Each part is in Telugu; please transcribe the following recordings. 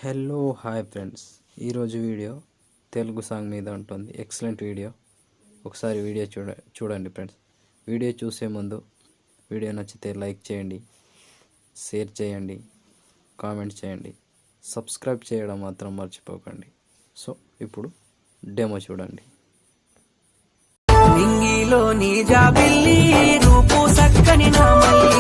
హలో హాయ్ ఫ్రెండ్స్, ఈరోజు వీడియో తెలుగు సాంగ్ మీద ఉంటుంది. Excellent video. ఒకసారి వీడియో చూడండి ఫ్రెండ్స్. వీడియో చూసే ముందు వీడియో నచ్చితే లైక్ చేయండి, షేర్ చేయండి, కామెంట్ చేయండి, సబ్స్క్రైబ్ చేయడం మాత్రం మర్చిపోకండి. సో ఇప్పుడు డెమో చూడండి. నింగిలోని జాబిల్లి రూపు సక్కని నా మల్లి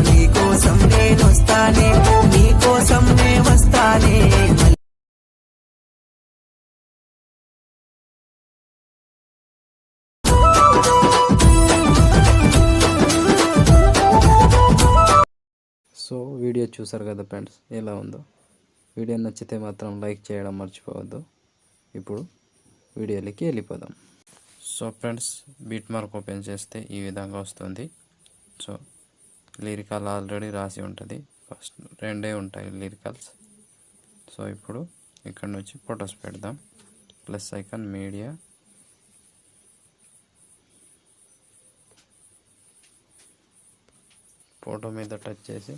నీకోసం నేనొస్తానే, నీకోసం నే వస్తానే. సో వీడియో చూసారు కదా ఫ్రెండ్స్, ఎలా ఉందో. వీడియో నచ్చితే మాత్రం లైక్ చేయడం మర్చిపోవద్దు. ఇప్పుడు వీడియోలోకి వెళ్ళిపోదాం. So friends, beat mark open చేస్తే ఈ విధంగా వస్తుంది. సో లిరికల్ ఆల్రెడీ రాసి ఉంటుంది. ఫస్ట్ రెండే ఉంటాయి లిరికల్స్. సో ఇప్పుడు ఇక్కడ నుంచి ఫొటోస్ పెడదాం. ప్లస్ ఐకాన్, మీడియా, ఫోటో మీద టచ్ చేసి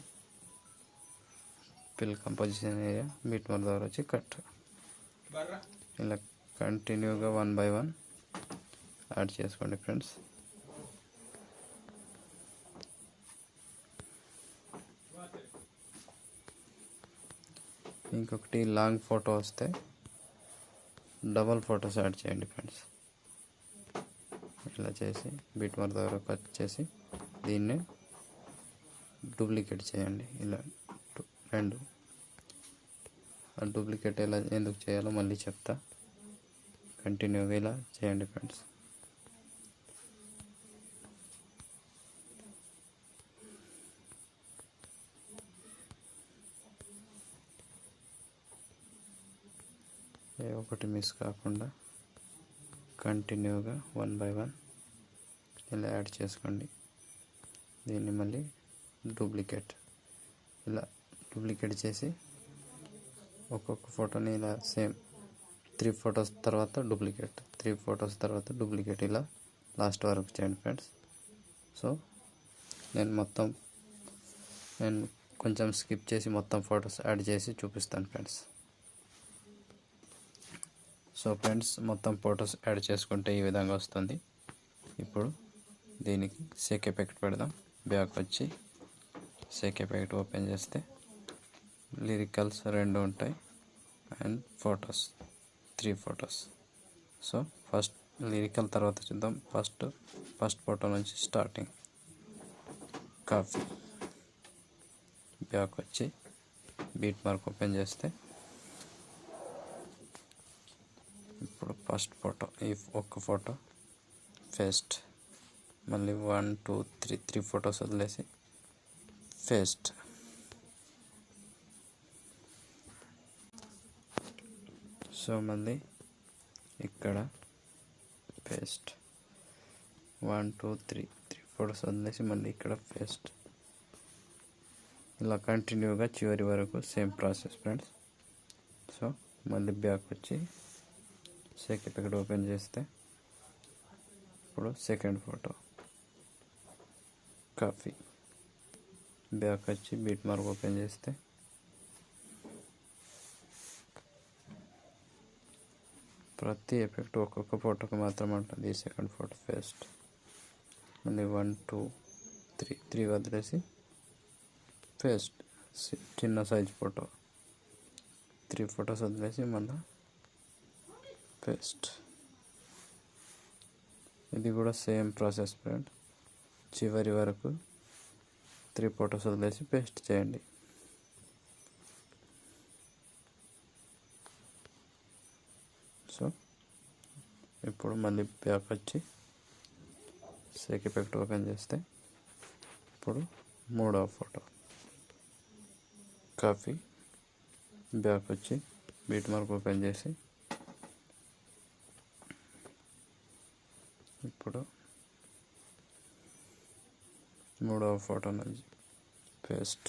fill composition area beat mark ద్వారా వచ్చి కట్. ఇలా కంటిన్యూగా 1 by 1 యాడ్ చేసుకోండి ఫ్రెండ్స్. ఇంకొకటి లాంగ్ ఫోటో వస్తే డబల్ ఫొటోస్ యాడ్ చేయండి ఫ్రెండ్స్. ఇలా చేసి బీట్ మార్క్ ద్వారా కట్ చేసి దీన్ని డూప్లికేట్ చేయండి. ఇలా రెండు. ఆ డూప్లికేట్ ఎలా ఎందుకు చేయాలో మళ్ళీ చెప్తా. కంటిన్యూగా ఇలా చేయండి ఫ్రెండ్స్. ఏ ఒకటి మిస్ కాకుండా కంటిన్యూగా 1 by 1 ఇలా యాడ్ చేసుకోండి. దీన్ని మళ్ళీ డూప్లికేట్ ఇలా డూప్లికేట్ చేసి ఒక్కొక్క ఫోటోని ఇలా సేమ్ 3 photos తర్వాత డూప్లికేట్, 3 photos తర్వాత డూప్లికేట్, ఇలా లాస్ట్ వరకు చేయండి ఫ్రెండ్స్. సో నేను కొంచెం స్కిప్ చేసి మొత్తం ఫొటోస్ యాడ్ చేసి చూపిస్తాను ఫ్రెండ్స్. సో ఫ్రెండ్స్, మొత్తం ఫొటోస్ యాడ్ చేసుకుంటే ఈ విధంగా వస్తుంది. ఇప్పుడు దీనికి షేక్ ఎఫెక్ట్ పెడదాం. బ్యాక్ వచ్చి షేక్ ఎఫెక్ట్ ఓపెన్ చేస్తే లిరికల్స్ 2 ఉంటాయి and photos 3 photos. So first lyrical తర్వాత చూద్దాం. ఫస్ట్ ఫోటో నుంచి స్టార్టింగ్. కాఫీ. బ్యాక్ వచ్చి బీట్ మార్క్ ఓపెన్ చేస్తే ఇప్పుడు ఫస్ట్ ఫోటో, ఈ ఒక్క ఫోటో ఫేస్ట్. మళ్ళీ 1 2 3 photos వదిలేసి ఫేస్ట్. సో మళ్ళీ ఇక్కడ పేస్ట్. 1 2 3 photos వదిలేసి మళ్ళీ ఇక్కడ పేస్ట్. ఇలా కంటిన్యూగా చివరి వరకు సేమ్ ప్రాసెస్ ఫ్రెండ్స్. సో మళ్ళీ బ్యాక్ వచ్చి షేక్ ఎఫెక్ట్ ఓపెన్ చేస్తే ఇప్పుడు సెకండ్ ఫోటో కాఫీ. బ్యాక్ వచ్చి బీట్ మార్క్ ఓపెన్ చేస్తే ప్రతి ఎఫెక్ట్ ఒక్కొక్క ఫోటోకి మాత్రం ఉంటుంది. Second photo first. మళ్ళీ 1 2 3 వదిలేసి ఫస్ట్ చిన్న సైజ్ ఫోటో. 3 photos వదిలేసి మళ్ళీ ఫస్ట్. ఇది కూడా సేమ్ ప్రాసెస్ ఫ్రెండ్. చివరి వరకు 3 photos వదిలేసి పేస్ట్ చేయండి. సో ఇప్పుడు మళ్ళీ బ్యాక్ వచ్చి షేక్ ఎఫెక్ట్ ఓపెన్ చేస్తే ఇప్పుడు 3వ ఫోటో కాఫీ. బ్యాక్ వచ్చి బీట్ మార్క్ ఓపెన్ చేసి ఇప్పుడు 3వ ఫోటో నుంచి పేస్ట్.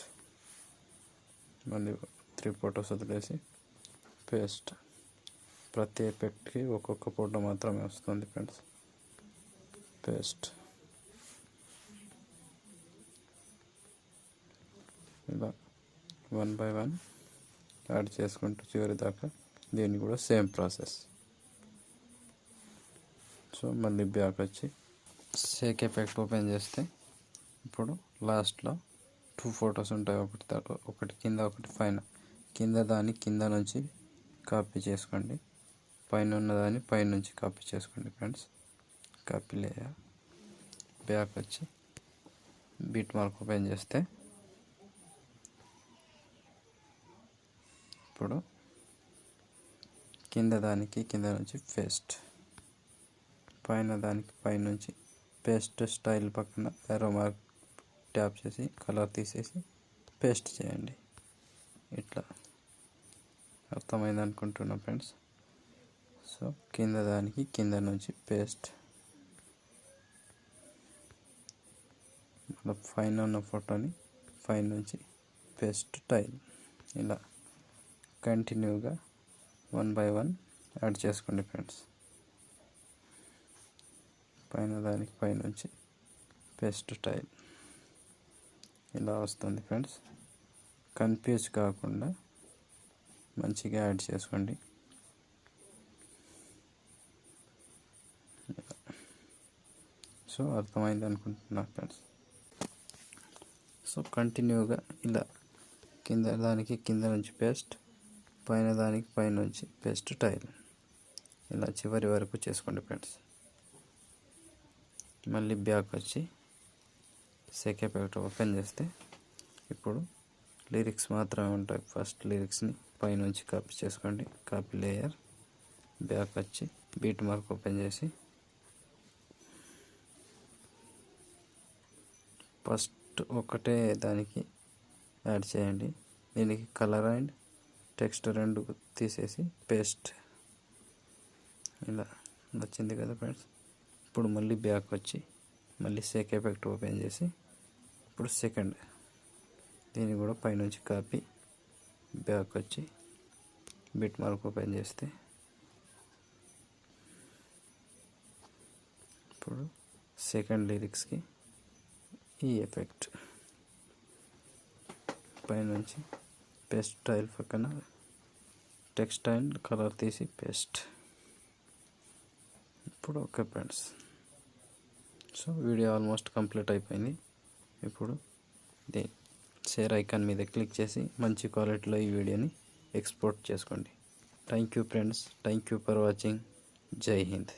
మళ్ళీ 3 photos వదిలేసి పేస్ట్. ప్రతి ఎఫెక్ట్కి ఒక్కొక్క ఫోటో మాత్రమే వస్తుంది ఫ్రెండ్స్. పేస్ట్. ఇలా 1 by 1 యాడ్ చేసుకుంటూ చివరి దాకా దీన్ని కూడా సేమ్ ప్రాసెస్. సో మళ్ళీ బ్యాక్ వచ్చి షేక్ ఎఫెక్ట్ ఓపెన్ చేస్తే ఇప్పుడు లాస్ట్లో 2 ఫొటోస్ ఉంటాయి, ఒకటి కింద ఒకటి పైన. కింద దాన్ని కింద నుంచి కాపీ చేసుకోండి, పైన ఉన్నదాన్ని పైన నుంచి కాపీ చేసుకోండి ఫ్రెండ్స్. కాపీ లేయర్ బ్యాక్ వచ్చి బిట్ మార్క్ ఓపెన్ చేస్తే ఇప్పుడు కింద దానికి కింద నుంచి పేస్ట్, పైన దానికి పైన నుంచి పేస్ట్ స్టైల్ పక్కన ఏరో మార్క్ ట్యాప్ చేసి కలర్ తీసేసి పేస్ట్ చేయండి. ఇట్లా అర్థమైంది అనుకుంటున్నా ఫ్రెండ్స్. సో కింద దానికి కింద నుంచి పేస్ట్, మళ్ళీ పైన ఉన్న ఫోటోని పైన నుంచి పేస్ట్ టైల్. ఇలా కంటిన్యూగా 1 by 1 యాడ్ చేసుకోండి ఫ్రెండ్స్. పైన దానికి పైనుంచి పేస్ట్ టైల్ ఇలా వస్తుంది ఫ్రెండ్స్. కన్ఫ్యూజ్ కాకుండా మంచిగా యాడ్ చేసుకోండి. సో అర్థమైంది అనుకుంటున్నా ఫ్రెండ్స్. సో కంటిన్యూగా ఇలా కింద దానికి కింద నుంచి పేస్ట్, పైన దానికి పైన నుంచి పేస్ట్ టైల్ ఇలా చివరి వరకు చేసుకోండి ఫ్రెండ్స్. మళ్ళీ బ్యాక్ వచ్చి షేక్ ఎఫెక్ట్ ఓపెన్ చేస్తే ఇప్పుడు లిరిక్స్ మాత్రమే ఉంటాయి. ఫస్ట్ లిరిక్స్ని పైనుంచి కాపీ చేసుకోండి, కాపీ లేయర్. బ్యాక్ వచ్చి బీట్ మార్క్ ఓపెన్ చేసి ఫస్ట్ ఒకటే దానికి యాడ్ చేయండి. దీనికి కలర్ అండ్ టెక్స్ట్ రెండు తీసేసి పేస్ట్. ఇలా వచ్చింది కదా ఫ్రెండ్స్. ఇప్పుడు మళ్ళీ బ్యాక్ వచ్చి మళ్ళీ షేక్ ఎఫెక్ట్ ఓపెన్ చేసి ఇప్పుడు సెకండ్ దీన్ని కూడా పైనుంచి కాపీ, బ్యాక్ వచ్చి బిట్ మార్క్ ఓపెన్ చేస్తే ఇప్పుడు సెకండ్ లిరిక్స్కి ఈ ఎఫెక్ట్ పైనుంచి పేస్ట్ స్టైల్ పక్కన టెక్స్ట్ అండ్ కలర్ తీసి పేస్ట్. ఇప్పుడు okay friends. So video almost complete అయిపోయింది. ఇప్పుడు షేర్ ఐకాన్ మీద క్లిక్ చేసి మంచి క్వాలిటీలో ఈ వీడియోని ఎక్స్పోర్ట్ చేసుకోండి. Thank you friends. Thank you for watching. జై హింద్.